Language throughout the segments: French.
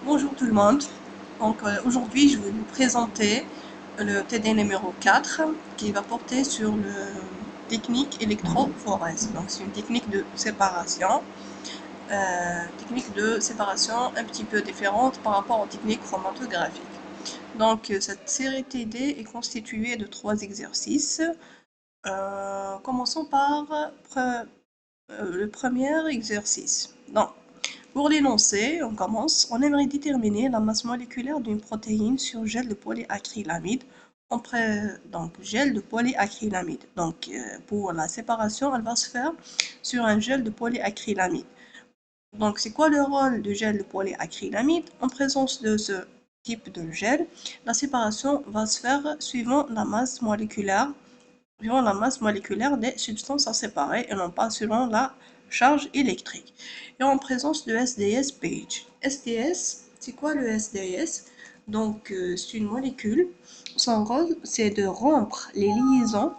Bonjour tout le monde. Aujourd'hui, je vais vous présenter le TD numéro 4 qui va porter sur la technique électrophorèse. Donc, c'est une technique de séparation un petit peu différente par rapport aux techniques chromatographiques. Donc, cette série TD est constituée de 3 exercices. Commençons par le premier exercice. Donc, pour l'énoncé, on commence. On aimerait déterminer la masse moléculaire d'une protéine sur gel de polyacrylamide. Donc, gel de polyacrylamide. Donc, pour la séparation, elle va se faire sur un gel de polyacrylamide. Donc, c'est quoi le rôle du gel de polyacrylamide? En présence de ce type de gel, la séparation va se faire suivant la masse moléculaire des substances à séparer et non pas selon la charge électrique. Et en présence de SDS-page. SDS, c'est quoi le SDS? Donc, c'est une molécule. Son rôle, c'est de rompre les liaisons.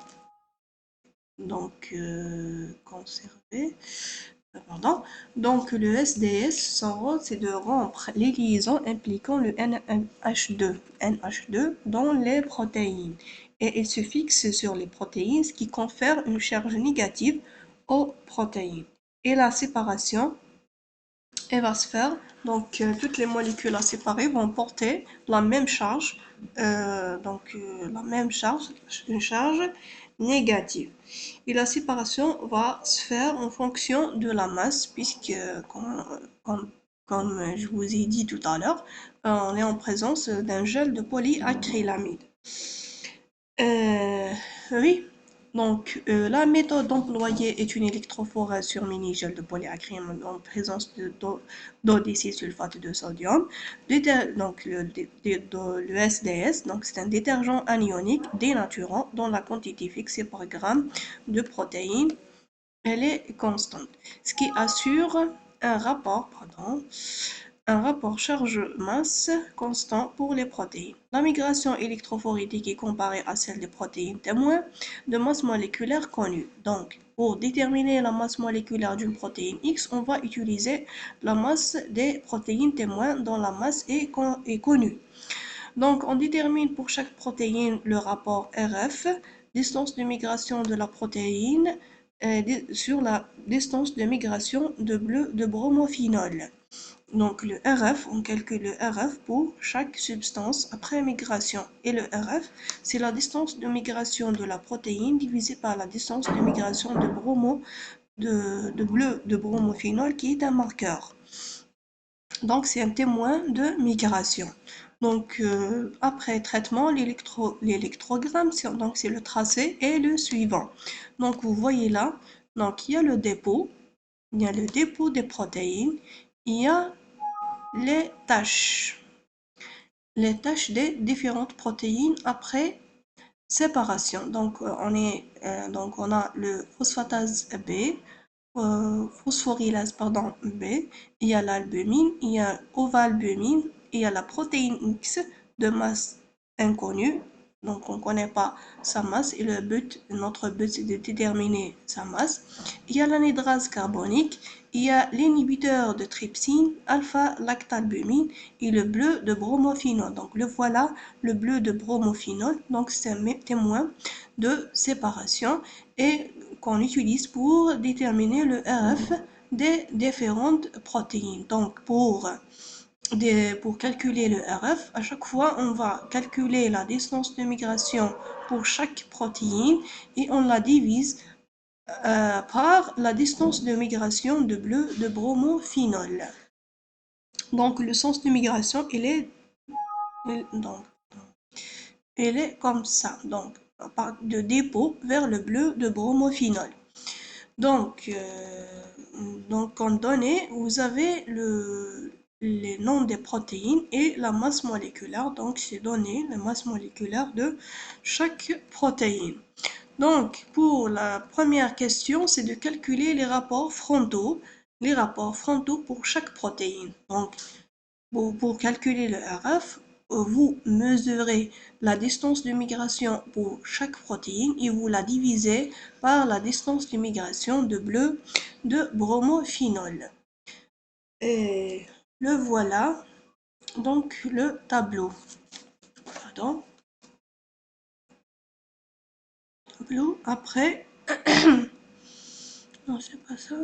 Donc, conserver. Pardon. Donc, le SDS, son rôle, c'est de rompre les liaisons impliquant le NH2 dans les protéines. Et il se fixe sur les protéines, ce qui confère une charge négative aux protéines. Et la séparation, elle va se faire. Donc, toutes les molécules à séparer vont porter la même charge. Une charge négative. Et la séparation va se faire en fonction de la masse, puisque, comme je vous ai dit tout à l'heure, on est en présence d'un gel de polyacrylamide. Oui, donc la méthode employée est une électrophorèse sur mini-gel de polyacrylamide en présence d'eau sulfate de sodium. Donc le SDS, donc c'est un détergent anionique dénaturant dont la quantité fixée par gramme de protéines, elle est constante, ce qui assure un rapport charge-masse constant pour les protéines. La migration électrophorétique est comparée à celle des protéines témoins de masse moléculaire connue. Donc, pour déterminer la masse moléculaire d'une protéine X, on va utiliser la masse des protéines témoins dont la masse est connue. Donc, on détermine pour chaque protéine le rapport RF, distance de migration de la protéine, sur la distance de migration de bromophénol. Donc le RF, on calcule le RF pour chaque substance après migration. Et le RF, c'est la distance de migration de la protéine divisée par la distance de migration de bromophénol qui est un marqueur. Donc c'est un témoin de migration. Donc après traitement, l'électrogramme, c'est le tracé et le suivant. Donc vous voyez là, donc il y a le dépôt des protéines, il y a les tâches des différentes protéines après séparation. Donc, on a le phosphatase B, phosphorylase B, il y a l'albumine, il y a ovalbumine, il y a la protéine X de masse inconnue. Donc, on ne connaît pas sa masse et notre but, c'est de déterminer sa masse. Il y a l'anhydrase carbonique, il y a l'inhibiteur de trypsine, alpha-lactalbumine et le bleu de bromophénol. Donc, le voilà, le bleu de bromophénol. Donc, c'est un témoin de séparation et qu'on utilise pour déterminer le RF des différentes protéines. Donc, pour calculer le RF, à chaque fois, on va calculer la distance de migration pour chaque protéine et on la divise par la distance de migration de bleu de bromophénol. Donc, le sens de migration, il est comme ça. Donc, de dépôt vers le bleu de bromophénol. Donc, en données, vous avez les noms des protéines et la masse moléculaire. Donc, c'est donné la masse moléculaire de chaque protéine. Donc, pour la première question, c'est de calculer les rapports frontaux pour chaque protéine. Donc, pour calculer le RF, vous mesurez la distance de migration pour chaque protéine et vous la divisez par la distance de migration de bleu de bromophénol. Et le voilà. donc le tableau. Pardon. Tableau. Après, non, c'est pas ça.